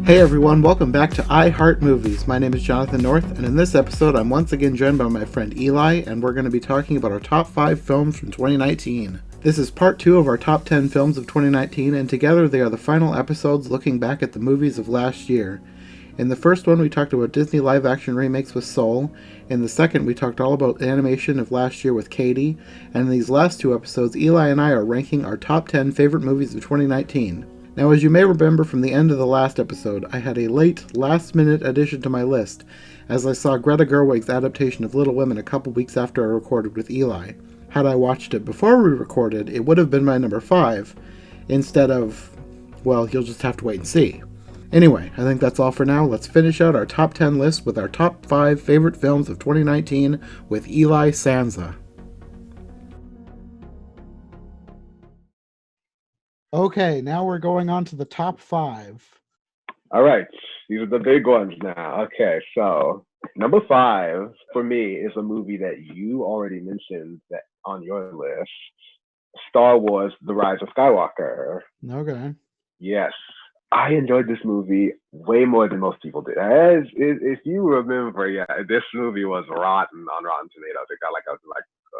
Hey everyone, welcome back to I Heart Movies. My name is Jonathan North, and in this episode, I'm once again joined by my friend Eli, and we're going to be talking about our top 5 films from 2019. This is part 2 of our top 10 films of 2019, and together they are the final episodes looking back at the movies of last year. In the first one, we talked about Disney live-action remakes with Soul. In the second, we talked all about animation of last year with Katie. And in these last 2 episodes, Eli and I are ranking our top 10 favorite movies of 2019. Now, as you may remember from the end of the last episode, I had a late, last-minute addition to my list, as I saw Greta Gerwig's adaptation of Little Women a couple weeks after I recorded with Eli. Had I watched it before we recorded, it would have been my number 5, instead of, well, you'll just have to wait and see. Anyway, I think that's all for now. Let's finish out our top 10 list with our top 5 favorite films of 2019 with Eli Sanza. Okay, now we're going on to the top 5. All right, these are the big ones now. Okay, so number 5 for me is a movie that you already mentioned that on your list, Star Wars: The Rise of Skywalker. Okay. Yes, I enjoyed this movie way more than most people did. As if you remember, yeah, this movie was rotten on Rotten Tomatoes. It got like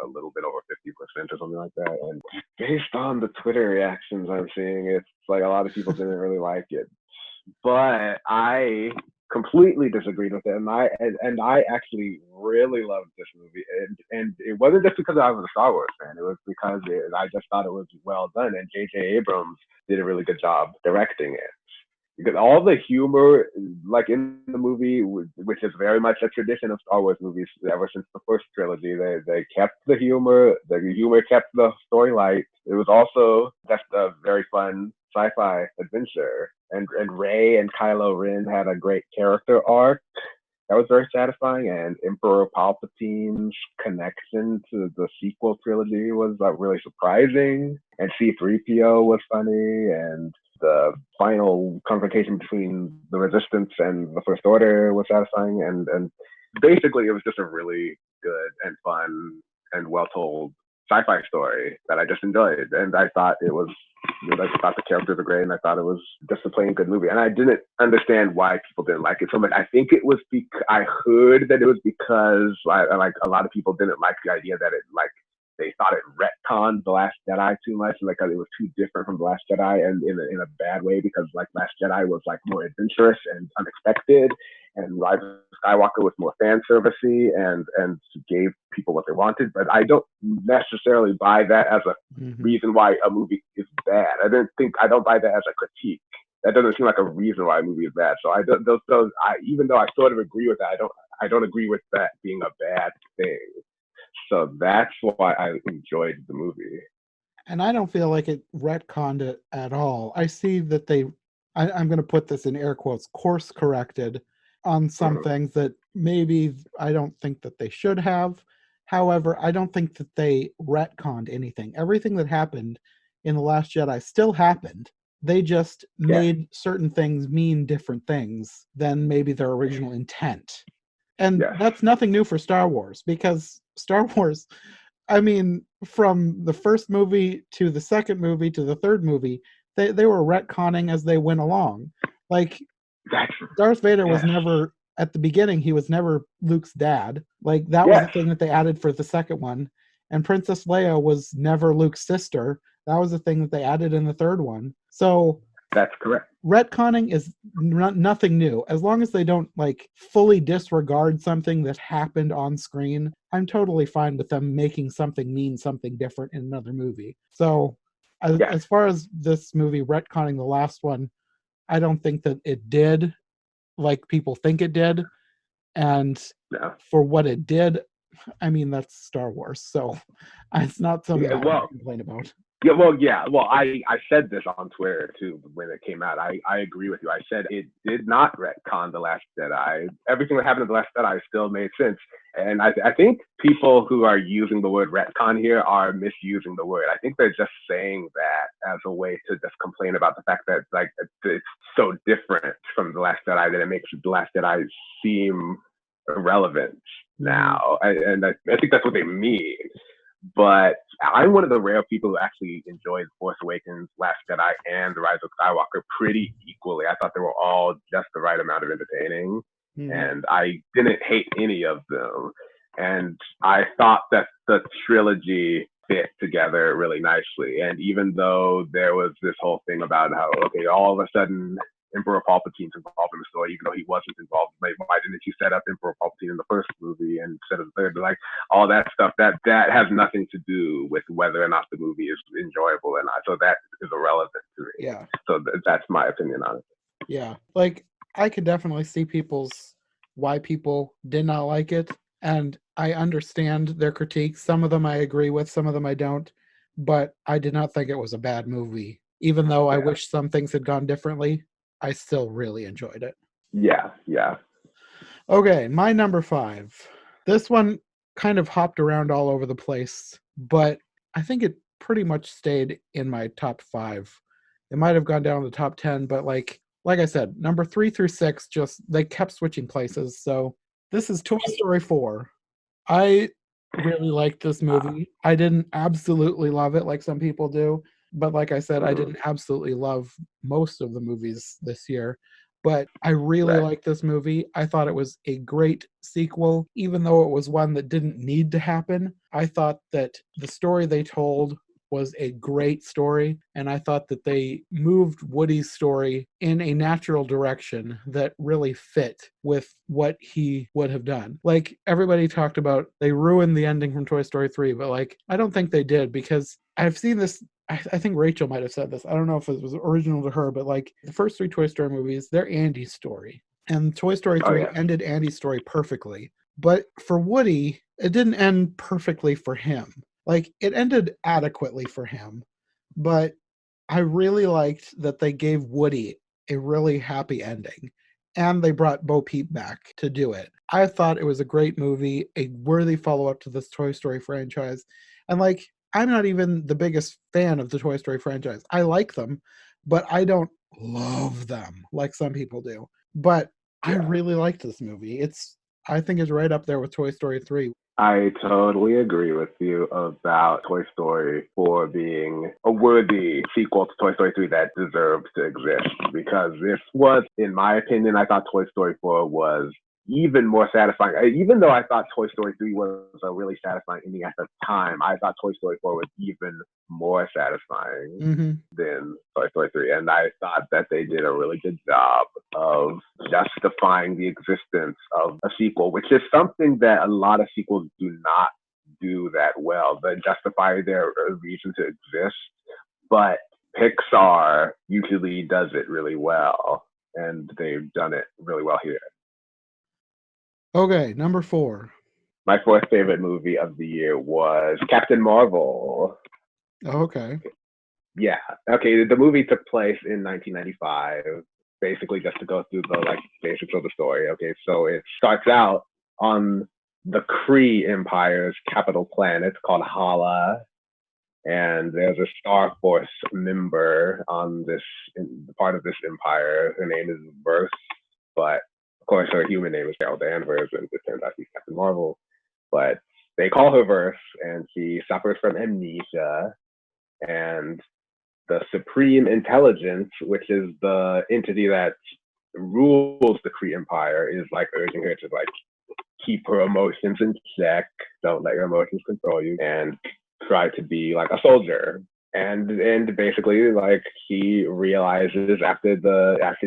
a little bit over 50% or something like that. And based on the Twitter reactions I'm seeing, it's like a lot of people didn't really like it. But I completely disagreed with it, and I actually really loved this movie, and it wasn't just because I was a Star Wars fan. It was because I just thought it was well done, and J.J. Abrams did a really good job directing it. Because all the humor, like in the movie, which is very much a tradition of Star Wars movies ever since the first trilogy, they kept the humor. The humor kept the story light. It was also just a very fun sci-fi adventure. And Rey and Kylo Ren had a great character arc that was very satisfying. And Emperor Palpatine's connection to the sequel trilogy was really surprising. And C-3PO was funny, and the final confrontation between the Resistance and the First Order was satisfying, and basically it was just a really good and fun and well told sci-fi story that I just enjoyed, and I thought it was. I thought the characters were great, and I thought it was just a plain good movie. And I didn't understand why people didn't like it so much. I think it was because I heard that it was because like a lot of people didn't like the idea that it like they thought it retconned The Last Jedi too much, and like it was too different from The Last Jedi, and in a bad way, because like Last Jedi was like more adventurous and unexpected, and Rise of Skywalker was more fan servicey and gave people what they wanted. But I don't necessarily buy that as a reason why a movie is bad. I don't buy that as a critique. That doesn't seem like a reason why a movie is bad. So even though I sort of agree with that, I don't agree with that being a bad thing. So that's why I enjoyed the movie. And I don't feel like it retconned it at all. I see that I'm going to put this in air quotes, course corrected on some things that maybe I don't think that they should have. However, I don't think that they retconned anything. Everything that happened in The Last Jedi still happened. They just made certain things mean different things than maybe their original intent. And that's nothing new for Star Wars, because Star Wars, I mean, from the first movie to the second movie to the third movie, they were retconning as they went along. Like, Darth Vader was never, at the beginning, he was never Luke's dad. Like, that was the thing that they added for the second one. And Princess Leia was never Luke's sister. That was the thing that they added in the third one. So that's correct. Retconning is nothing new. As long as they don't like fully disregard something that happened on screen, I'm totally fine with them making something mean something different in another movie. So as far as this movie retconning the last one, I don't think that it did like people think it did. And for what it did, I mean, that's Star Wars. So it's not something I can complain about. I said this on Twitter too when it came out. I agree with you. I said it did not retcon The Last Jedi. Everything that happened in The Last Jedi still made sense. And I think people who are using the word retcon here are misusing the word. I think they're just saying that as a way to just complain about the fact that like it's so different from The Last Jedi that it makes The Last Jedi seem irrelevant now. I think that's what they mean. But I'm one of the rare people who actually enjoyed Force Awakens, Last Jedi, and The Rise of Skywalker pretty equally. I thought they were all just the right amount of entertaining, Mm-hmm. and I didn't hate any of them. And I thought that the trilogy fit together really nicely. And even though there was this whole thing about how, okay, all of a sudden Emperor Palpatine's involved in the story, even though he wasn't involved. Like, why didn't you set up Emperor Palpatine in the first movie instead of the third? But like all that stuff, that has nothing to do with whether or not the movie is enjoyable or not. So that is irrelevant to me. Yeah. So that's my opinion on it. Yeah. Like, I could definitely see why people did not like it. And I understand their critiques. Some of them I agree with, some of them I don't. But I did not think it was a bad movie. Even though I wish some things had gone differently, I still really enjoyed it. Yeah, yeah. Okay, my number 5. This one kind of hopped around all over the place, but I think it pretty much stayed in my top 5. It might have gone down to the top 10, but like I said, number 3 through 6 just they kept switching places. So this is Toy Story 4. I really liked this movie. I didn't absolutely love it like some people do, but like I said, I didn't absolutely love most of the movies this year. But I really Right. liked this movie. I thought it was a great sequel, even though it was one that didn't need to happen. I thought that the story they told was a great story, and I thought that they moved Woody's story in a natural direction that really fit with what he would have done. Like, everybody talked about they ruined the ending from Toy Story 3, but like, I don't think they did, because I've seen this. I think Rachel might have said this. I don't know if it was original to her, but like, the first 3 Toy Story movies, they're Andy's story. And Toy Story 3 ended Andy's story perfectly. But for Woody, it didn't end perfectly for him. Like, it ended adequately for him, but I really liked that they gave Woody a really happy ending, and they brought Bo Peep back to do it. I thought it was a great movie, a worthy follow-up to this Toy Story franchise. And like, I'm not even the biggest fan of the Toy Story franchise. I like them, but I don't love them like some people do. But I really liked this movie. I think it's right up there with Toy Story 3. I totally agree with you about Toy Story 4 being a worthy sequel to Toy Story 3 that deserves to exist. Because this was, in my opinion, I thought Toy Story 4 was even more satisfying. Even though I thought Toy Story 3 was a really satisfying ending at the time, I thought Toy Story 4 was even more satisfying than Toy Story 3. And I thought that they did a really good job of justifying the existence of a sequel, which is something that a lot of sequels do not do that well. They justify their reason to exist, but Pixar usually does it really well, and they've done it really well here. Okay, number 4. My fourth favorite movie of the year was Captain Marvel. Okay. Yeah. Okay. The movie took place in 1995. Basically, just to go through the basics of the story. Okay, so it starts out on the Kree Empire's capital planet called Hala, and there's a Star Force member on this part of this empire. Her name is Verse, but of course her human name is Carol Danvers, and it turns out she's Captain Marvel. But they call her Verse, and she suffers from amnesia, and the Supreme Intelligence, which is the entity that rules the Kree Empire, is urging her to keep her emotions in check, don't let your emotions control you, and try to be like a soldier. And basically, she realizes after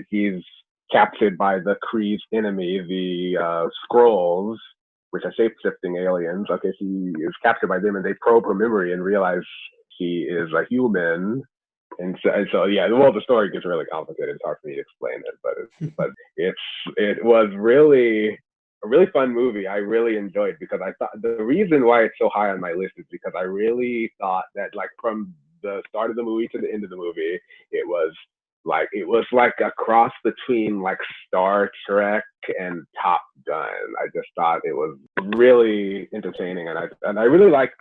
she's captured by the Kree's enemy, the Skrulls, which are shape-shifting aliens. Okay, she is captured by them, and they probe her memory and realize she is a human. And so yeah, the story gets really complicated. It's hard for me to explain it, but it was really a really fun movie. I really enjoyed, because I thought the reason why it's so high on my list is because I really thought that from the start of the movie to the end of the movie, it was a cross between Star Trek and Top Gun. I just thought it was really entertaining, and I really liked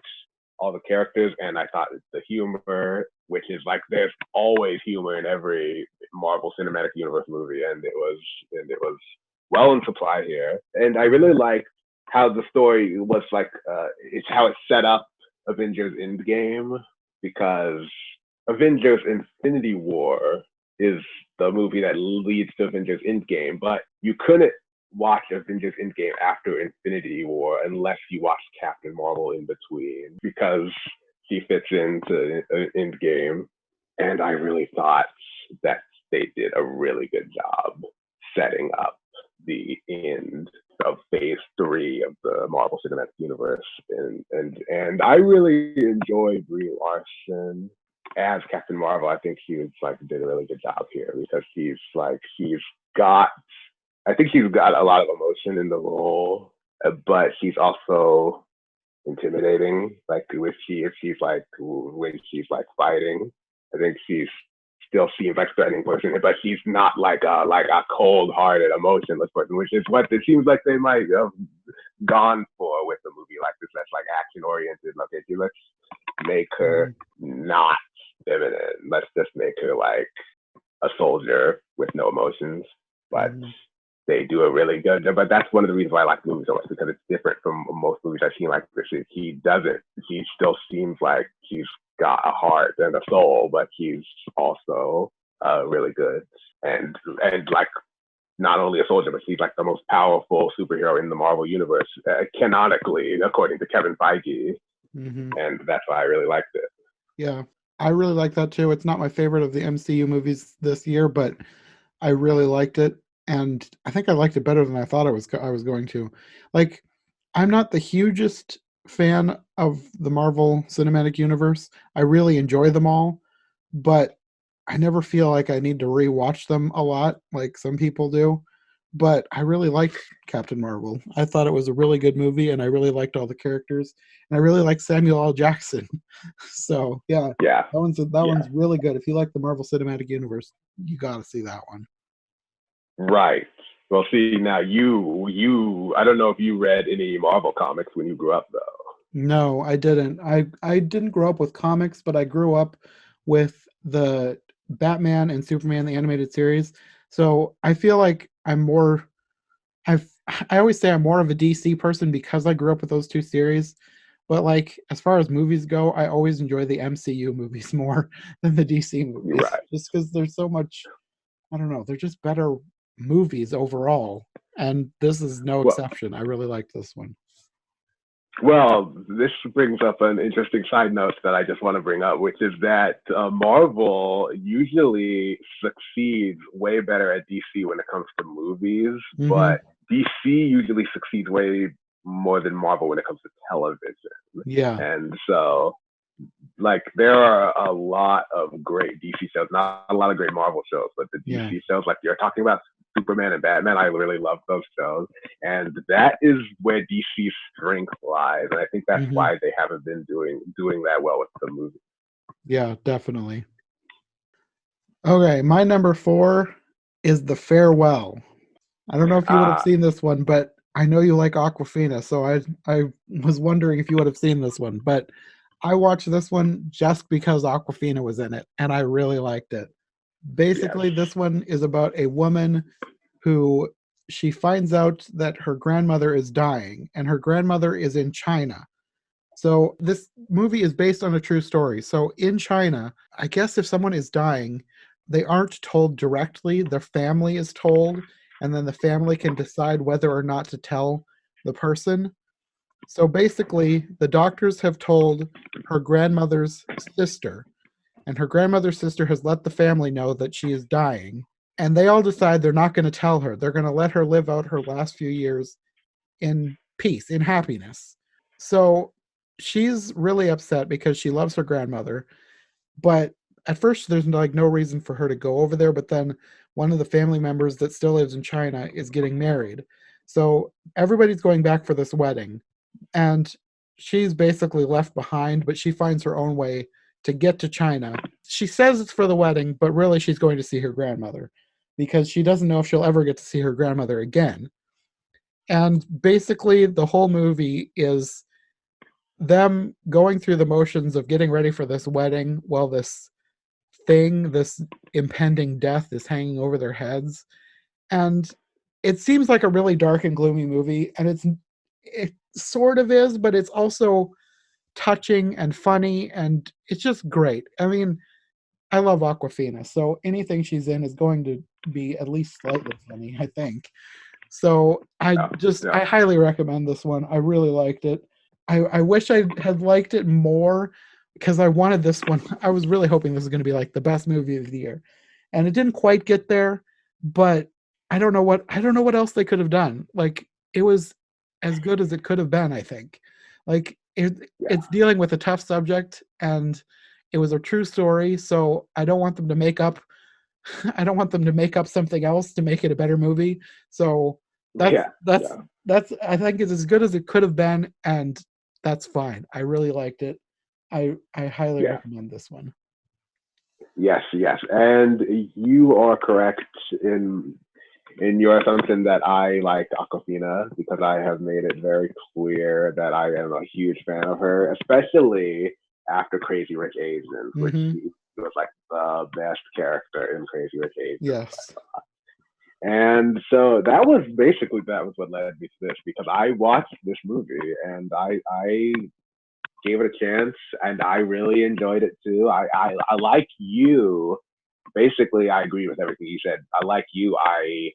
all the characters, and I thought the humor, which is there's always humor in every Marvel Cinematic Universe movie, and it was well in supply here. And I really liked how the story was it's how it's set up Avengers Endgame because Avengers Infinity War is the movie that leads to Avengers Endgame, but you couldn't watch Avengers Endgame after Infinity War unless you watched Captain Marvel in between because she fits into Endgame. And I really thought that they did a really good job setting up the end of phase 3 of the Marvel Cinematic Universe. And I really enjoy Brie Larson as Captain Marvel. I think he was like did a really good job here because he's got I think she's got a lot of emotion in the role, but she's also intimidating. Like if she's like when she's like fighting, I think she's still seems like a threatening person, but she's not like a cold-hearted, emotionless person, which is what it seems like they might have gone for with the movie like this. That's like action-oriented. Okay, so let's make her not feminine. Let's just make her like a soldier with no emotions. But they do a really good job. But that's one of the reasons why I like the movie so much because it's different from most movies I've seen like this. He doesn't. He still seems like he's got a heart and a soul, but he's also really good and like not only a soldier, but he's like the most powerful superhero in the Marvel universe, canonically, according to Kevin Feige. And that's why I really liked it. Yeah, I really like that too. It's not my favorite of the MCU movies this year, but I really liked it, and I think I liked it better than I thought I was going to. Like, I'm not the hugest fan of the Marvel Cinematic Universe. I really enjoy them all, but I never feel like I need to rewatch them a lot like some people do. But I really liked Captain Marvel. I thought it was a really good movie, and I really liked all the characters, and I really liked Samuel L. Jackson. So yeah, Yeah. that one's really good. If you like the Marvel Cinematic Universe, you got to see that one. Right. Well, see, now I don't know if you read any Marvel comics when you grew up, though. No, I didn't. I didn't grow up with comics, but I grew up with the Batman and Superman the animated series. So I feel like I've I always say I'm more of a DC person because I grew up with those two series. But like as far as movies go, I always enjoy the MCU movies more than the DC movies. Right. Just because there's so much, I don't know, they're just better movies overall. And this is no Well, exception. I really liked this one. Well, this brings up an interesting side note that I just want to bring up, which is that Marvel usually succeeds way better at DC when it comes to movies, but DC usually succeeds way more than Marvel when it comes to television. Yeah. And so, like, there are a lot of great DC shows, not a lot of great Marvel shows, but the DC shows, like you're talking about Superman and Batman, I really love those shows. And that is where DC's strength lies. And I think that's why they haven't been doing that well with the movie. Yeah, definitely. Okay, my number 4 is The Farewell. I don't know if you would have seen this one, but I know you like Aquafina, so I was wondering if you would have seen this one. But I watched this one just because Aquafina was in it, and I really liked it. Basically, this one is about a woman who she finds out that her grandmother is dying, and her grandmother is in China. So this movie is based on a true story. So in China, I guess if someone is dying, they aren't told directly, the family is told, and then the family can decide whether or not to tell the person. So basically, the doctors have told her grandmother's sister, and her grandmother's sister has let the family know that she is dying. And they all decide they're not going to tell her. They're going to let her live out her last few years in peace, in happiness. So she's really upset because she loves her grandmother. But at first, there's like no reason for her to go over there. But then one of the family members that still lives in China is getting married. So everybody's going back for this wedding. And she's basically left behind, but she finds her own way to get to China. She says it's for the wedding, but really she's going to see her grandmother because she doesn't know if she'll ever get to see her grandmother again. And basically, the whole movie is them going through the motions of getting ready for this wedding while this impending death is hanging over their heads. And it seems like a really dark and gloomy movie, and it sort of is, but it's also touching and funny, and it's just great. I mean, I love Aquafina, so anything she's in is going to be at least slightly funny, I think. So Yeah, I yeah, highly recommend this one. I really liked it. I wish I had liked it more because I wanted this one. I was really hoping this was going to be like the best movie of the year, and it didn't quite get there. But I don't know what else they could have done. Like it was as good as it could have been. I think, like yeah, it's dealing with a tough subject, and it was a true story. So I don't want them to make up I don't want them to make up something else to make it a better movie. So that's yeah, that's yeah. that's I think it's as good as it could have been, and that's fine. I really liked it. I highly Yeah. recommend this one. Yes, yes, and you are correct in your assumption that I like Aquafina because I have made it very clear that I am a huge fan of her, especially after Crazy Rich Asians, which Mm-hmm. she was like the best character in Crazy Rich Asians. Yes. And so that was what led me to this because I watched this movie and I gave it a chance and I really enjoyed it too. I like you. Basically, I agree with everything you said. I like you. I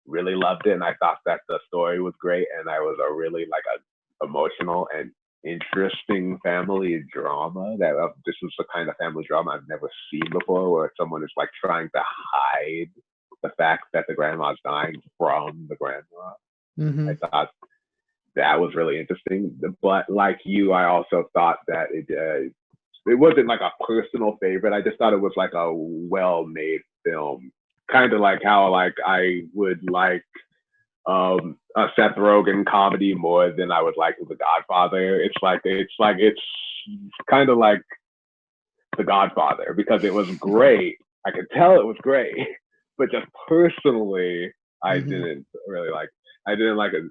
really loved it, and I thought that the story was great, and I was a really like a emotional and interesting family drama. This was the kind of family drama I've never seen before, where someone is like trying to hide the fact that the grandma's dying from the grandma. Mm-hmm. I thought that was really interesting, but like you, I also thought that it wasn't like a personal favorite. I just thought it was like a well-made film, kind of like how like I would like a Seth Rogen comedy more than I would like The Godfather. It's kind of like The Godfather because it was great. I could tell it was great, but just personally, I Mm-hmm. didn't really like. I didn't like it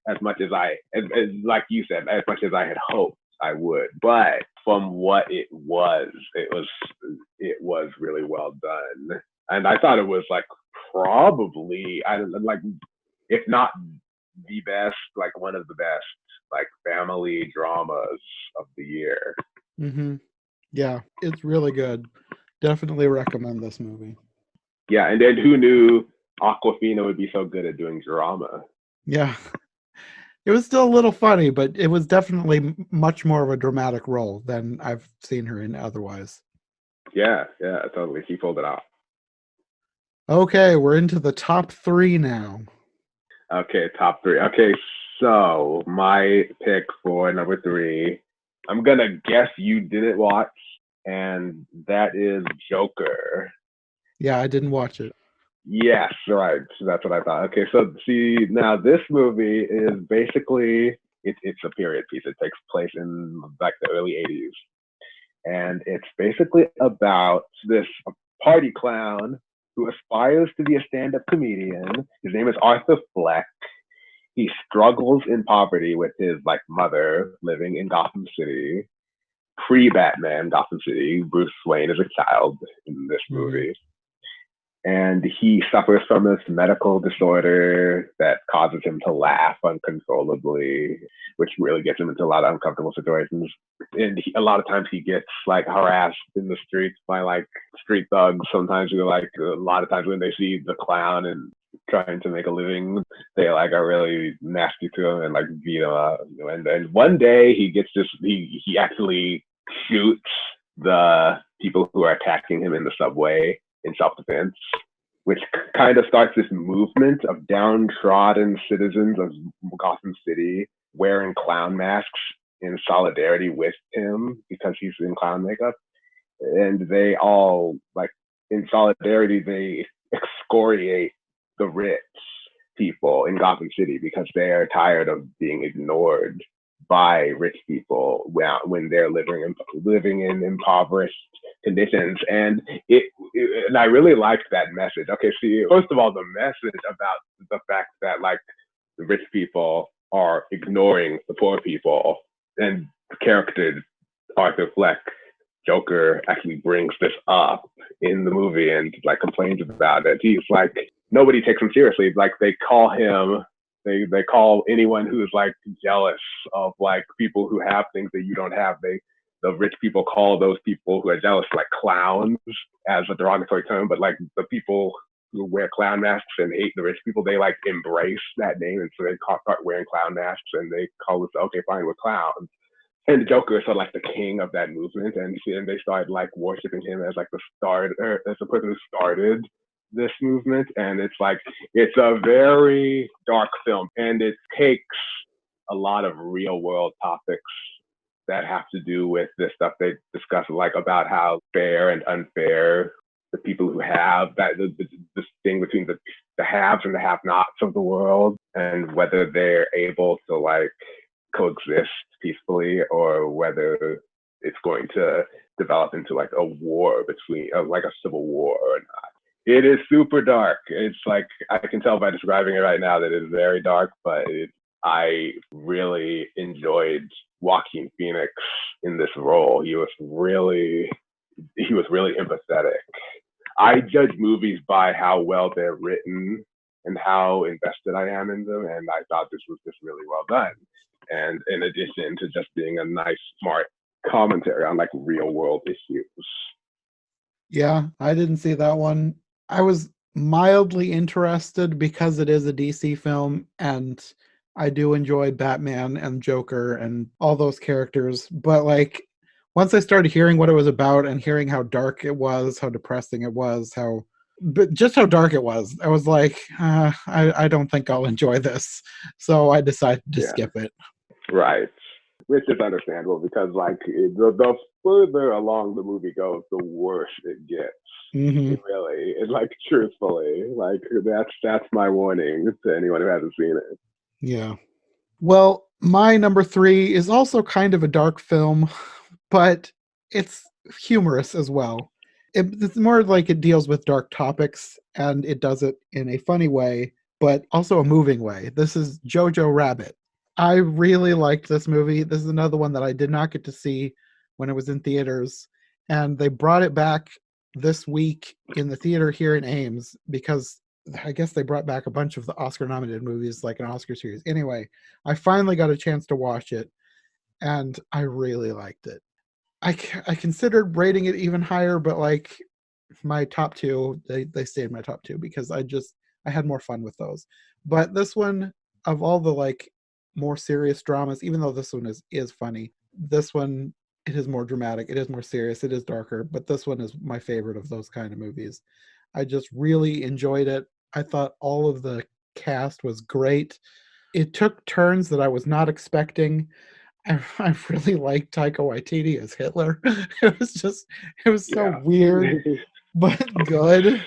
as much as like you said, as much as I had hoped I would. But from what it was really well done, and I thought it was like probably I like if not the best, like one of the best like family dramas of the year. Mm-hmm. Yeah, it's really good. Definitely recommend this movie. Yeah, and then who knew Aquafina would be so good at doing drama? Yeah. It was still a little funny, but it was definitely much more of a dramatic role than I've seen her in otherwise. Yeah, yeah, totally. She pulled it off. Okay, we're into the top three now. Okay, top three. Okay, so my pick for number three, I'm gonna guess you didn't watch, and that is Joker. Yeah, I didn't watch it. Yes, right. So that's what I thought. Okay, so see now this movie is basically it's a period piece. It takes place in like the early '80s, and it's basically about this party clown who aspires to be a stand-up comedian. His name is Arthur Fleck. He struggles in poverty with his like mother living in Gotham City. Pre-Batman Gotham City, Bruce Wayne is a child in this Hmm. movie, and he suffers from this medical disorder that causes him to laugh uncontrollably, which really gets him into a lot of uncomfortable situations. And a lot of times he gets like harassed in the streets by like street thugs. Sometimes they're like a lot of times when they see the clown and trying to make a living, they like are really nasty to him and like beat him up. And then one day he gets this he actually shoots the people who are attacking him in the subway in self-defense, which kind of starts this movement of downtrodden citizens of Gotham City wearing clown masks in solidarity with him because he's in clown makeup. And they all, like, in solidarity, they excoriate the rich people in Gotham City because they are tired of being ignored by rich people when they're living in impoverished conditions. And and I really liked that message. Okay, see, first of all, the message about the fact that like the rich people are ignoring the poor people, and the character Arthur Fleck, Joker, actually brings this up in the movie and like complains about it. He's like nobody takes him seriously. Like they call him They call anyone who's like jealous of like people who have things that you don't have. The rich people call those people who are jealous like clowns as a derogatory term, but like the people who wear clown masks and hate the rich people, they like embrace that name, and so they start wearing clown masks and they call us okay, fine, we're clowns. And the Joker is sort of like the king of that movement, and they started like worshiping him as like the start, or as the person who started this movement. And it's like it's a very dark film, and it takes a lot of real world topics that have to do with this stuff they discuss, like about how fair and unfair the people who have that this thing between the haves and the have-nots of the world, and whether they're able to like coexist peacefully, or whether it's going to develop into like a war between like a civil war or not. It is super dark. It's like I can tell by describing it right now that it is very dark, but I really enjoyed Joaquin Phoenix in this role. He was really empathetic. I judge movies by how well they're written and how invested I am in them, and I thought this was just really well done. And in addition to just being a nice, smart commentary on like real world issues. Yeah, I didn't see that one. I was mildly interested because it is a DC film, and I do enjoy Batman and Joker and all those characters. But like, once I started hearing what it was about and hearing how dark it was, how depressing it was, but just how dark it was, I was like, I don't think I'll enjoy this. So I decided to skip it. Right. Which is understandable because like the further along the movie goes, the worse it gets. Mm-hmm. Really, and like truthfully, like that's my warning to anyone who hasn't seen it. Yeah. Well, my number 3 is also kind of a dark film, but it's humorous as well. It's more like it deals with dark topics, and it does it in a funny way, but also a moving way. This is Jojo Rabbit. I really liked this movie. This is another one that I did not get to see when it was in theaters, and they brought it back this week in the theater here in Ames because I guess they brought back a bunch of the Oscar-nominated movies, like an Oscar series. Anyway, I finally got a chance to watch it, and I really liked it. I considered rating it even higher, but like my top two, they stayed my top two because I had more fun with those. But this one, of all the like more serious dramas, even though this one is funny, this one, it is more dramatic, it is more serious, it is darker, but this one is my favorite of those kind of movies. I just really enjoyed it. I thought all of the cast was great. It took turns that I was not expecting. I really liked Taika Waititi as Hitler. It was so weird, but good.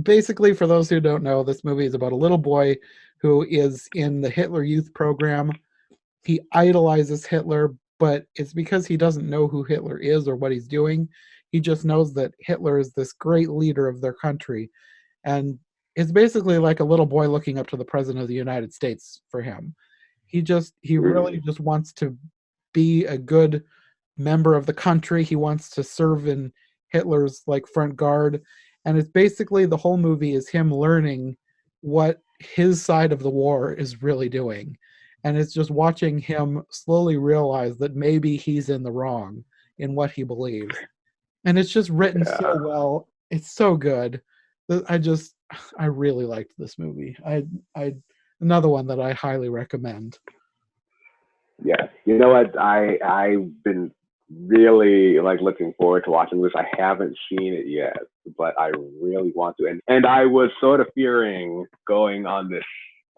Basically, for those who don't know, this movie is about a little boy who is in the Hitler Youth Program. He idolizes Hitler, but it's because he doesn't know who Hitler is or what he's doing. He just knows that Hitler is this great leader of their country. And it's basically like a little boy looking up to the president of the United States for him. He really just wants to be a good member of the country. He wants to serve in Hitler's like front guard. And it's basically the whole movie is him learning what his side of the war is really doing. And it's just watching him slowly realize that maybe he's in the wrong in what he believes. And it's just written so well. It's so good. I really liked this movie. I another one that I highly recommend. Yeah, you know what? I've been really like looking forward to watching this. I haven't seen it yet, but I really want to. And I was sort of fearing going on this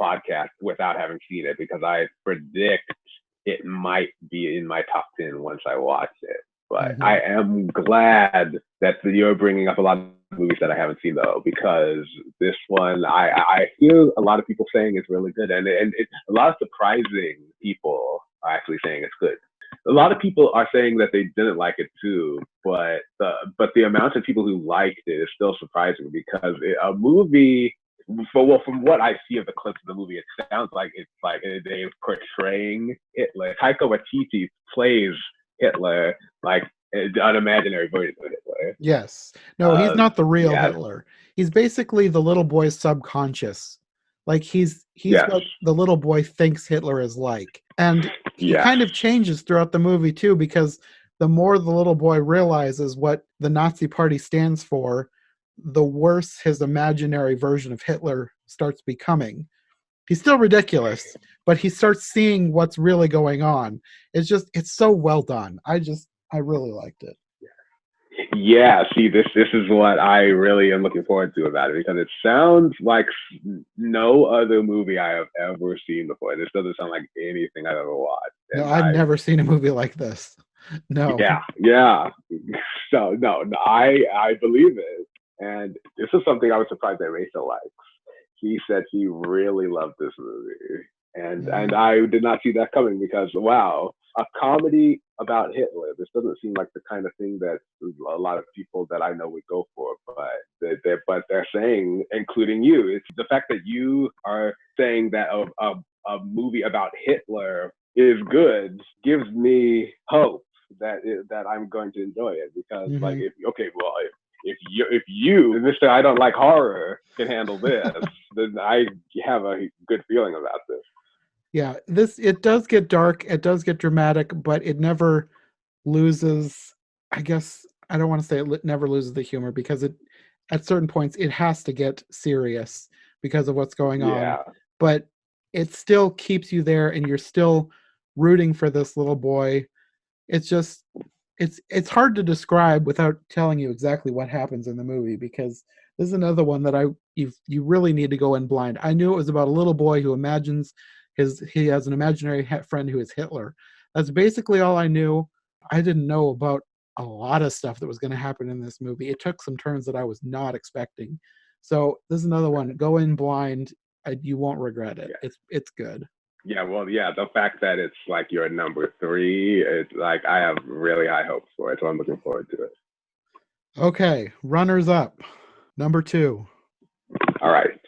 podcast without having seen it because I predict it might be in my top 10 once I watch it. But I am glad that you're bringing up a lot of movies that I haven't seen though, because this one I hear a lot of people saying it's really good, and it's a lot of surprising people are actually saying it's good. A lot of people are saying that they didn't like it too, but the amount of people who liked it is still surprising because a movie. From what I see of the clips of the movie, it sounds like it's like they're portraying Hitler. Taika Waititi plays Hitler like an imaginary version of Hitler. Yes. No, he's not the real Hitler. He's basically the little boy's subconscious Like he's Yes. what the little boy thinks Hitler is like. And he Yes. kind of changes throughout the movie too, because the more the little boy realizes what the Nazi party stands for, the worse his imaginary version of Hitler starts becoming. He's still ridiculous, but he starts seeing what's really going on. It's so well done. I really liked it. Yeah, see, this is what I really am looking forward to about it, because it sounds like no other movie I have ever seen before. This doesn't sound like anything I've ever watched, No, and I've never seen a movie like this. No. yeah. So no, I believe it, and this is something I was surprised that Rachel likes. He said he really loved this movie, and Mm. I did not see that coming, because wow, a comedy about Hitler. This doesn't seem like the kind of thing that a lot of people that I know would go for, but they're saying, including you, it's the fact that you are saying that a movie about Hitler is good gives me hope that I'm going to enjoy it, because like, Hmm. if okay, well, if you, Mr. I don't like horror, can handle this, then I have a good feeling about this. Yeah, this it does get dark, it does get dramatic, but it never loses. I guess I don't want to say never loses the humor, because it at certain points it has to get serious because of what's going on, Yeah, but it still keeps you there, and you're still rooting for this little boy. It's just it's hard to describe without telling you exactly what happens in the movie, because this is another one that you really need to go in blind. I knew it was about a little boy who imagines he has an imaginary friend who is Hitler. That's basically all I knew. I didn't know about a lot of stuff that was going to happen in this movie. It took some turns that I was not expecting. So this is another one. Go in blind. You won't regret it. yeah, It's good. yeah. Well, yeah. The fact that it's like your number three, it's like I have really high hopes for it, so I'm looking forward to it. Okay, runners up. Number two. All right,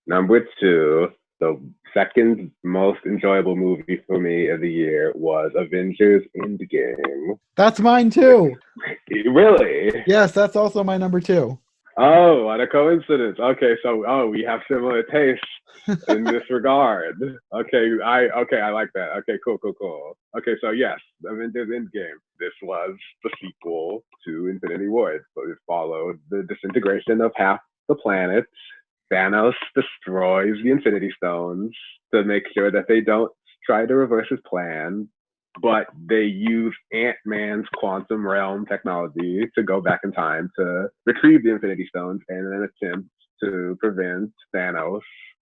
number two. The second most enjoyable movie for me of the year was Avengers Endgame. That's mine too. Really? Yes, that's also my number two. Oh, what a coincidence. Okay, so we have similar tastes in this regard. Okay, I like that. Okay, cool. Okay, so yes, Avengers Endgame. This was the sequel to Infinity War. So it followed the disintegration of half the planet. Thanos destroys the Infinity Stones to make sure that they don't try to reverse his plan, but they use Ant-Man's quantum realm technology to go back in time to retrieve the Infinity Stones and then attempt to prevent Thanos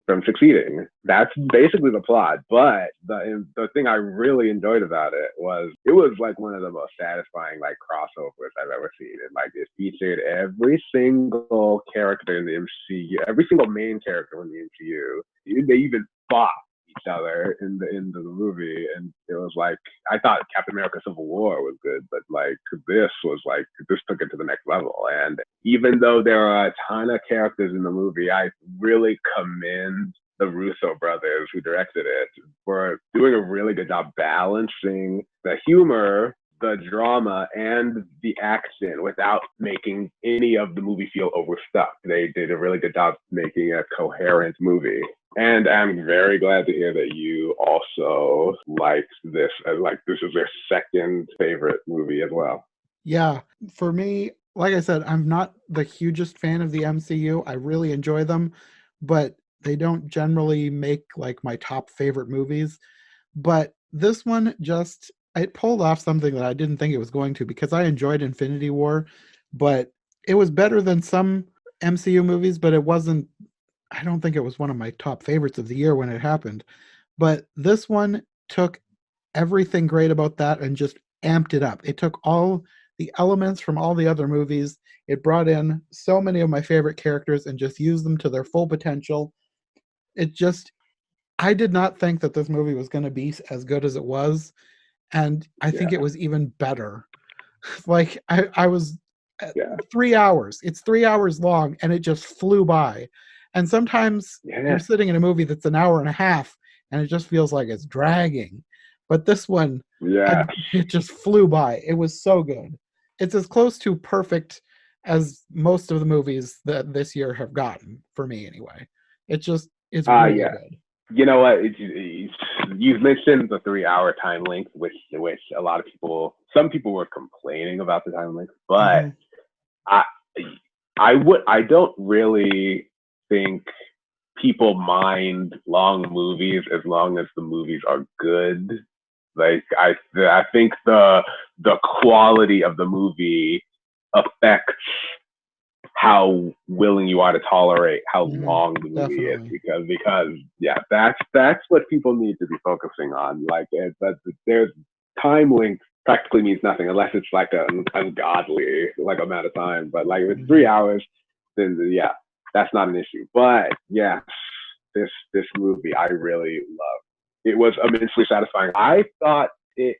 from succeeding. That's basically the plot. But the thing I really enjoyed about it was like one of the most satisfying like crossovers I've ever seen. And like it featured every single character in the MCU, every single main character in the MCU. They even fought each other in the movie, and it was like I thought Captain America Civil War was good, but like this took it to the next level. And even though there are a ton of characters in the movie, I really commend the Russo brothers who directed it for doing a really good job balancing the humor, the drama, and the action without making any of the movie feel overstuffed. They did a really good job making a coherent movie. And I'm very glad to hear that you also liked this. Like this is their second favorite movie as well. Yeah, for me, like I said, I'm not the hugest fan of the MCU. I really enjoy them, but they don't generally make like my top favorite movies. But this one just it pulled off something that I didn't think it was going to, because I enjoyed Infinity War, but it was better than some MCU movies, but it wasn't. I don't think it was one of my top favorites of the year when it happened. But this one took everything great about that and just amped it up. It took all the elements from all the other movies. It brought in so many of my favorite characters and just used them to their full potential. It just I did not think that this movie was going to be as good as it was, and I think Yeah, it was even better. Like I was uh, yeah, 3 hours. It's 3 hours long, and it just flew by. And sometimes you're yeah, sitting in a movie that's an hour and a half, and it just feels like it's dragging. But this one, yeah. it just flew by. It was so good. It's as close to perfect as most of the movies that this year have gotten for me, anyway. It just It's really Yeah. good. You know what? You've mentioned the 3 hour time length, which some people were complaining about the time length, but Mm-hmm. I, I don't really think people mind long movies as long as the movies are good. Like I think the quality of the movie affects how willing you are to tolerate how Mm-hmm. long the movie is, Definitely. because yeah, that's what people need to be focusing on. Like there's time length practically means nothing unless it's like an ungodly like amount of time. But like if it's Mm-hmm. 3 hours, then yeah, that's not an issue. But yeah, this movie I really loved. It was immensely satisfying. I thought it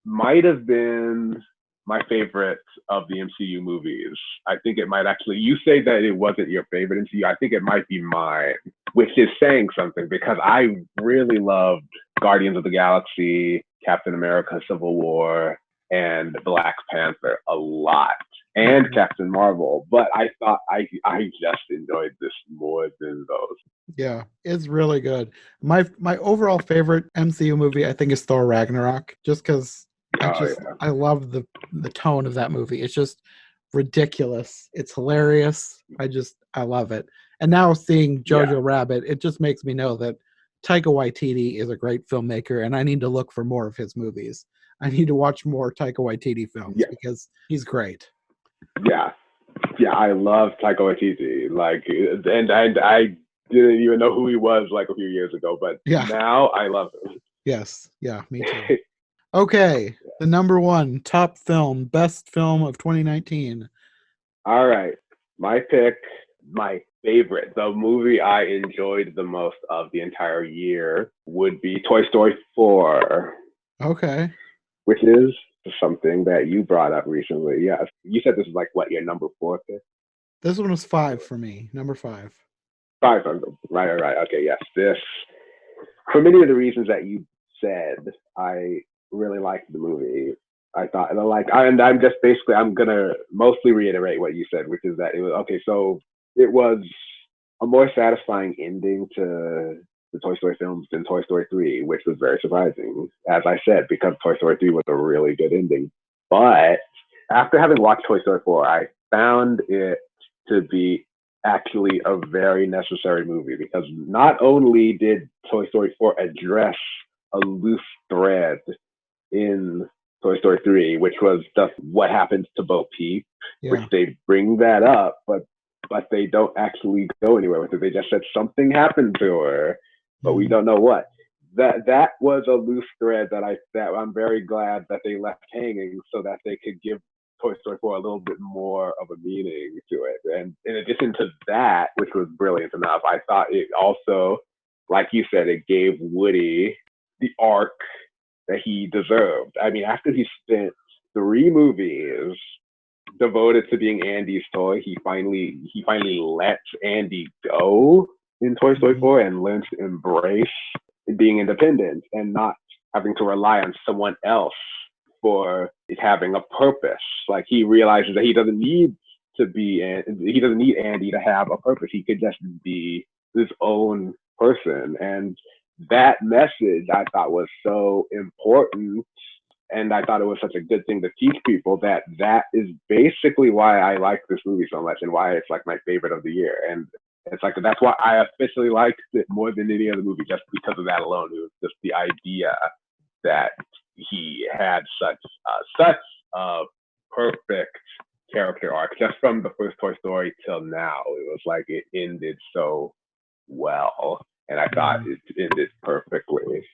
might have been my favorite of the MCU movies. I think it might actually. You say that it wasn't your favorite MCU. I think it might be mine, which is saying something because I really loved Guardians of the Galaxy, Captain America: Civil War, and Black Panther a lot, and Mm-hmm. Captain Marvel. But I thought I just enjoyed this more than those. Yeah, it's really good. My overall favorite MCU movie, I think, is Thor Ragnarok, just because Oh yeah, I love the tone of that movie. It's just ridiculous. It's hilarious. I love it. And now seeing yeah, Jojo Rabbit, it just makes me know that Taika Waititi is a great filmmaker, and I need to look for more of his movies. I need to watch more Taika Waititi films yeah, because he's great. yeah. Yeah, I love Taika Waititi. Like, and I didn't even know who he was like a few years ago, but Yeah. now I love Yes. Yeah. Me too. him. Okay, the number one top film, best film of 2019. All right, my pick, my favorite, the movie I enjoyed the most of the entire year would be Toy Story 4, Okay, which is something that you brought up recently. Yes, you said this is like what your number four pick. this one was five for me. Number five. Five, right. Okay, yes, this for many of the reasons that you said, I really liked the movie. I thought, and I'm just basically, I'm gonna mostly reiterate what you said, which is that it was okay. So it was a more satisfying ending to the Toy Story films than Toy Story 3, which was very surprising, as I said, because Toy Story 3 was a really good ending. But after having watched Toy Story 4, I found it to be actually a very necessary movie because not only did Toy Story 4 address a loose thread in Toy Story 3, which was what happens to Bo Peep, which Yeah. they bring that up, but they don't actually go anywhere with it. They just said something happened to her, but we Mhm. don't know what. That was a loose thread that I'm very glad that they left hanging so that they could give Toy Story 4 a little bit more of a meaning to it. And in addition to that, which was brilliant enough, I thought it also, like you said, it gave Woody the arc that he deserved. I mean, after he spent 3 movies devoted to being Andy's toy, he finally lets Andy go in Toy Story Mhm. 4 and learns to embrace being independent and not having to rely on someone else for having a purpose. Like he realizes that he doesn't need Andy to have a purpose. He could just be his own person. And that message I thought was so important, and I thought it was such a good thing to teach people that is basically why I like this movie so much and why it's like my favorite of the year. And it's like that's why I officially liked it more than any other movie, just because of that alone. It was just the idea that he had such a perfect character arc just from the first Toy Story till now. It was like it ended so well, and I thought Mhm. it ended perfectly.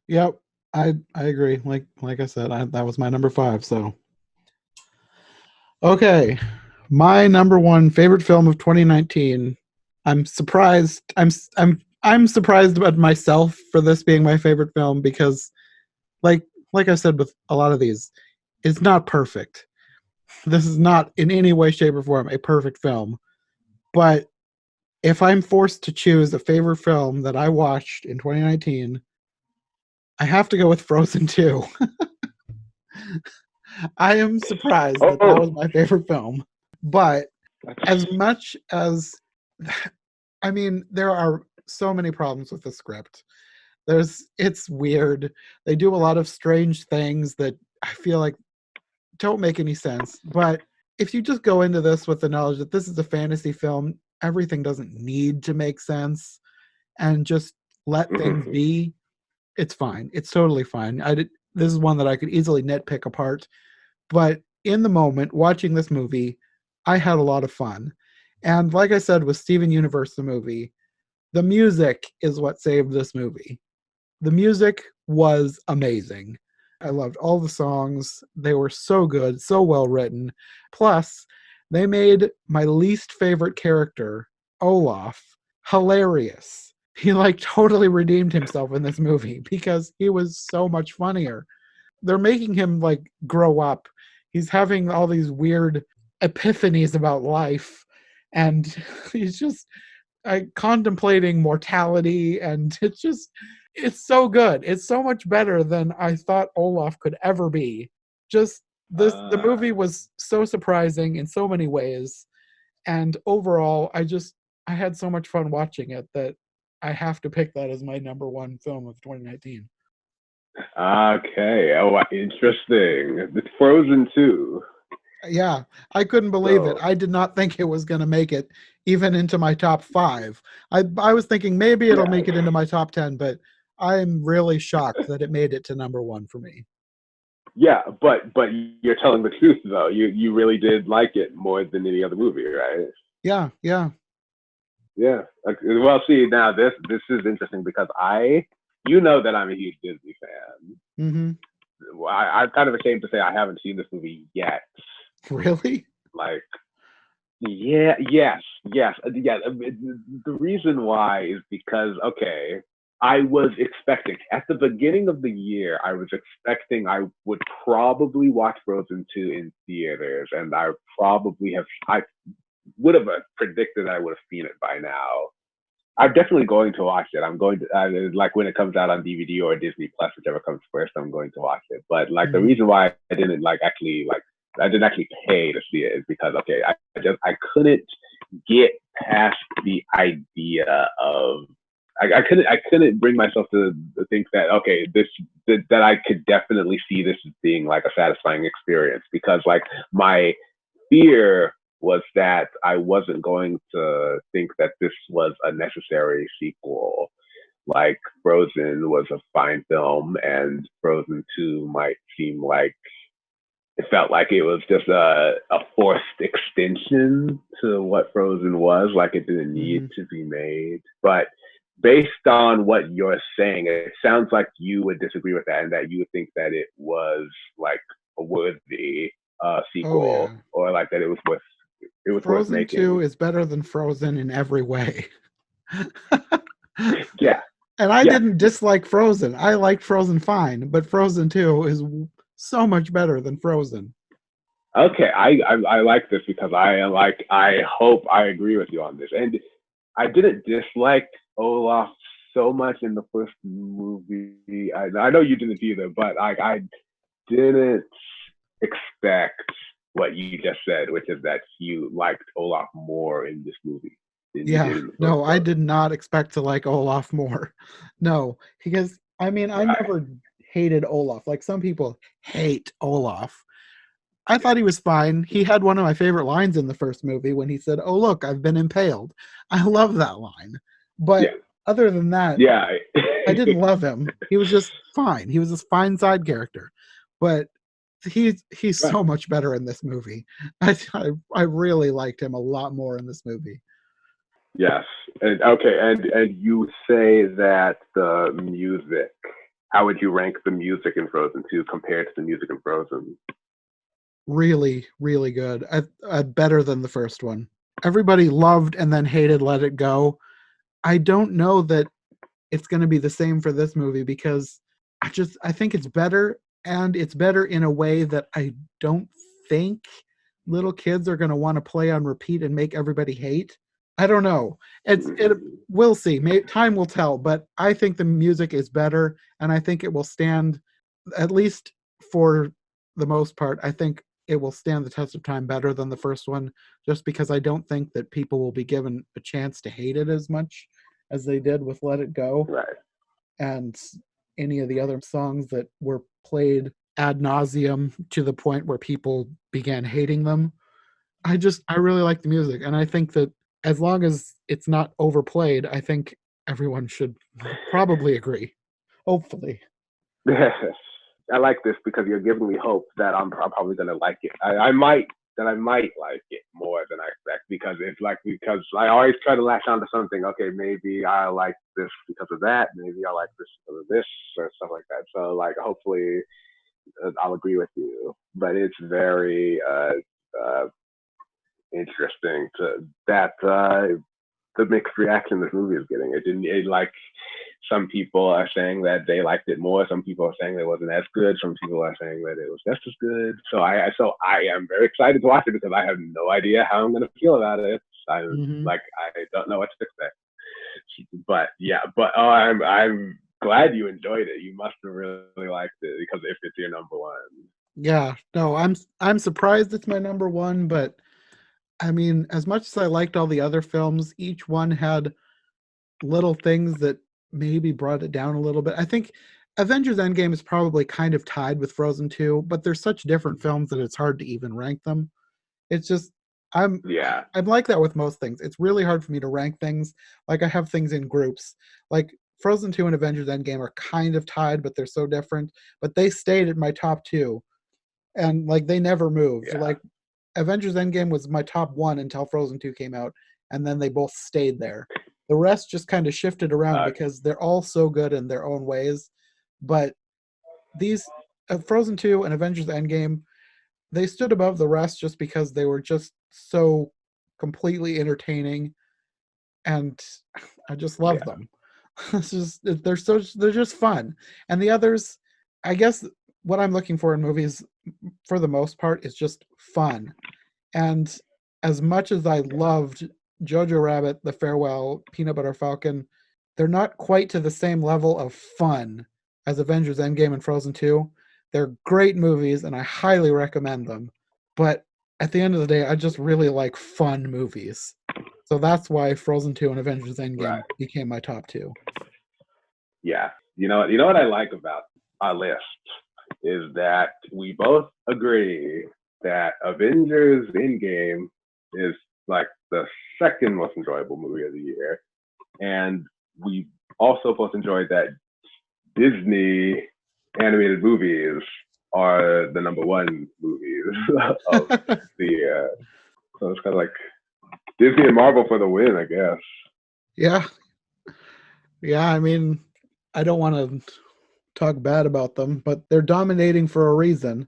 Yep. I agree. Like I said, that was my number five. So okay, my number one favorite film of 2019. I'm surprised. I'm surprised about myself for this being my favorite film because, like I said with a lot of these, it's not perfect. This is not in any way, shape, or form a perfect film. But if I'm forced to choose a favorite film that I watched in 2019, I have to go with Frozen 2. I am surprised that that was Oh, my favorite film. But as much as, I mean, there are so many problems with the script. It's weird. They do a lot of strange things that I feel like don't make any sense. But if you just go into this with the knowledge that this is a fantasy film, everything doesn't need to make sense, and just let things be, it's fine. It's totally fine. This is one that I could easily nitpick apart, but in the moment watching this movie, I had a lot of fun. And like I said with Steven Universe the movie, the music is what saved this movie. The music was amazing. I loved all the songs. They were so good, so well written. Plus, they made my least favorite character, Olaf, hilarious. He like totally redeemed himself in this movie because he was so much funnier. They're making him like grow up. He's having all these weird epiphanies about life, and he's just contemplating mortality, and it's so good. It's so much better than I thought Olaf could ever be. Just the movie was so surprising in so many ways, and overall I had so much fun watching it that I have to pick that as my number one film of 2019. Okay. Oh, interesting. It's Frozen 2. Yeah, I couldn't believe it. I did not think it was going to make it even into my top 5. I was thinking maybe it'll make it into my top 10, but I'm really shocked that it made it to number 1 for me. Yeah, but you're telling the truth though. You really did like it more than any other movie, right? Yeah. Yeah. Well, see, now this is interesting because you know that I'm a huge Disney fan. Mm-hmm. I'm kind of ashamed to say I haven't seen this movie yet. Really? Like, yeah, yes. The reason why is because, okay, I was expecting at the beginning of the year, I was expecting I would probably watch Frozen 2 in theaters, and I would have predicted I would have seen it by now. I'm definitely going to watch it. I'm going to like when it comes out on DVD or Disney Plus, whichever comes first. I'm going to watch it. But like the reason why I didn't actually pay to see it is because I couldn't get past the idea of I couldn't bring myself to think that that I could definitely see this as being like a satisfying experience, because like my fear was that I wasn't going to think that this was a necessary sequel. Like Frozen was a fine film, and Frozen 2 might seem like it felt like it was just a forced extension to what Frozen was. Like it didn't need to be made. But based on what you're saying, it sounds like you would disagree with that, and that you would think that it was like a worthy sequel, or like that it was worth Frozen making. 2 is better than Frozen in every way. Yeah. And I didn't dislike Frozen. I liked Frozen fine, but Frozen 2 is so much better than Frozen. Okay, I like this because I hope I agree with you on this. And I didn't dislike Olaf so much in the first movie. I know you didn't either, but I didn't expect what you just said, which is that you liked Olaf more in this movie than you did in the first No, one. I did not expect to like Olaf more. No, because I mean, I never hated Olaf. Like some people hate Olaf. I thought he was fine. He had one of my favorite lines in the first movie when he said, "Oh, look, I've been impaled." I love that line. But other than that, I didn't love him. He was just fine. He was this fine side character. But he's so much better in this movie. I really liked him a lot more in this movie. Yes. And okay, and you say that the music, how would you rank the music in Frozen 2 compared to the music in Frozen? Really, really good. Better than the first one. Everybody loved and then hated Let It Go. I don't know that it's going to be the same for this movie, because I think it's better, and it's better in a way that I don't think little kids are going to want to play on repeat and make everybody hate. I don't know. We'll see. Time will tell, but I think the music is better, and I think it will stand, at least for the most part. I think it will stand the test of time better than the first one, just because I don't think that people will be given a chance to hate it as much as they did with Let It Go Right. and any of the other songs that were played ad nauseum to the point where people began hating them. I really like the music, and I think that as long as it's not overplayed, I think everyone should probably agree. Hopefully. I like this because you're giving me hope that I'm probably gonna like it. I might like it more than I expect because I always try to latch onto something. Okay, maybe I like this because of that. Maybe I like this because of this or stuff like that. So like hopefully I'll agree with you. But it's very interesting to that the mixed reaction this movie is getting. Like some people are saying that they liked it more. Some people are saying it wasn't as good. Some people are saying that it was just as good. So I am very excited to watch it because I have no idea how I'm going to feel about it. I don't know what to expect. But yeah, I'm glad you enjoyed it. You must have really liked it because if it's your number one. Yeah, no, I'm surprised it's my number one, but I mean, as much as I liked all the other films, each one had little things that maybe brought it down a little bit. I think Avengers Endgame is probably kind of tied with Frozen 2, but they're such different films that it's hard to even rank them. It's just I'm Yeah. I'm like that with most things. It's really hard for me to rank things. Like I have things in groups. Like Frozen 2 and Avengers Endgame are kind of tied, but they're so different. But they stayed at my top two. And like they never moved. Yeah. Like Avengers Endgame was my top one until Frozen 2 came out, and then they both stayed there. The rest just kind of shifted around because they're all so good in their own ways. But these Frozen 2 and Avengers Endgame, they stood above the rest just because they were just so completely entertaining, and I just love them. They're just fun. And the others, I guess what I'm looking for in movies for the most part is just fun. And as much as I loved Jojo Rabbit, The Farewell, Peanut Butter Falcon, they're not quite to the same level of fun as Avengers Endgame and Frozen 2. They're great movies and I highly recommend them. But at the end of the day, I just really like fun movies. So that's why Frozen 2 and Avengers Right. Endgame became my top two. Yeah. You know what I like about our list is that we both agree that Avengers Endgame is like the second most enjoyable movie of the year. And we also both enjoyed that Disney animated movies are the number one movies of the year. So it's kind of like Disney and Marvel for the win, I guess. Yeah. Yeah, I mean, I don't want to talk bad about them, but they're dominating for a reason.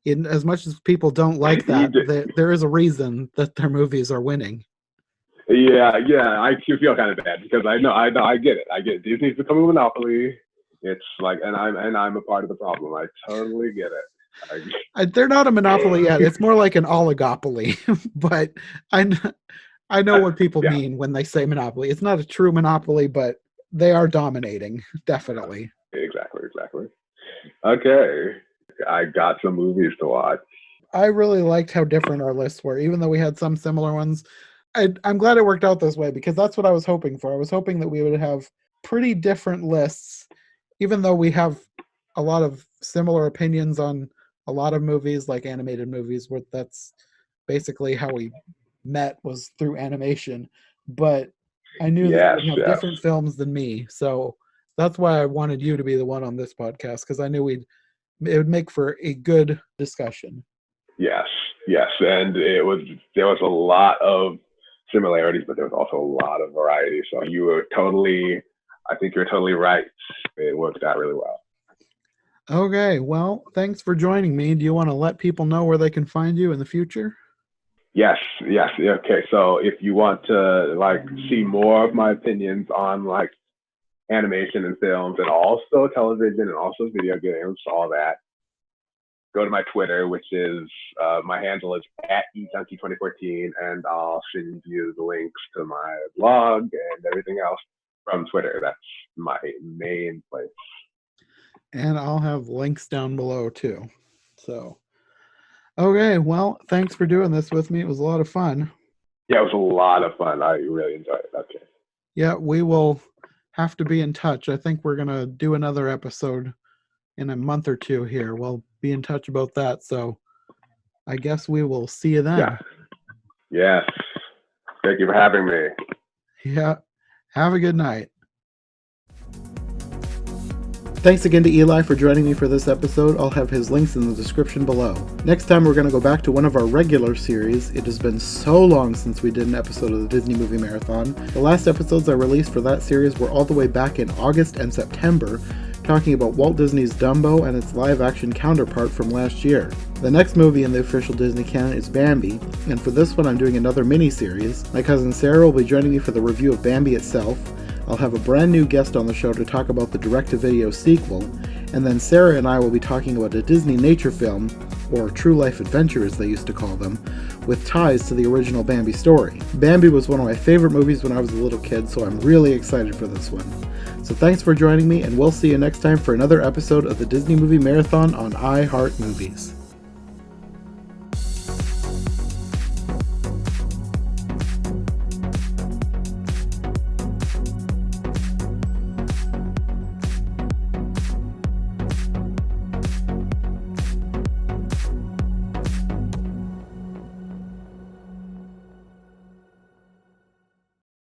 In as much as people don't like that, there is a reason that their movies are winning. Yeah, I feel kind of bad because I know, I get it. I get it. Disney's becoming a monopoly. It's like, and I'm a part of the problem. I totally get it. They're not a monopoly yet. It's more like an oligopoly, but I know what people Yeah, mean when they say monopoly. It's not a true monopoly, but they are dominating, definitely. exactly. Okay, I got some movies to watch. I really liked how different our lists were, even though we had some similar ones. I'm glad it worked out this way because that's what I was hoping for. I was hoping that we would have pretty different lists, even though we have a lot of similar opinions on a lot of movies, like animated movies, where that's basically how we met was through animation. But I knew that you Yes, would have yes, different films than me, so that's why I wanted you to be the one on this podcast because I knew it would make for a good discussion. yes, and there was a lot of similarities, but there was also a lot of variety. So I think you're totally right. It worked out really well. Okay, well, thanks for joining me. Do you want to let people know where they can find you in the future? Yes. Okay. So if you want to like see more of my opinions on like animation and films and also television and also video games, all that, go to my Twitter, which is my handle is at eJunkie2014, and I'll send you the links to my blog and everything else from Twitter. That's my main place. And I'll have links down below too. So, okay, well, thanks for doing this with me. It was a lot of fun. Yeah, it was a lot of fun. I really enjoyed it. Okay. Yeah, we will have to be in touch. I think we're going to do another episode in a month or two here. We'll be in touch about that. So I guess we will see you then. Yeah. Yes. Thank you for having me. Yeah. Have a good night. Thanks again to Eli for joining me for this episode. I'll have his links in the description below. Next time we're going to go back to one of our regular series. It has been so long since we did an episode of the Disney Movie Marathon. The last episodes I released for that series were all the way back in August and September, talking about Walt Disney's Dumbo and its live-action counterpart from last year. The next movie in the official Disney canon is Bambi, and for this one I'm doing another mini-series. My cousin Sarah will be joining me for the review of Bambi itself. I'll have a brand new guest on the show to talk about the direct-to-video sequel, and then Sarah and I will be talking about a Disney nature film, or true life adventure as they used to call them, with ties to the original Bambi story. Bambi was one of my favorite movies when I was a little kid, so I'm really excited for this one. So thanks for joining me, and we'll see you next time for another episode of the Disney Movie Marathon on iHeart Movies.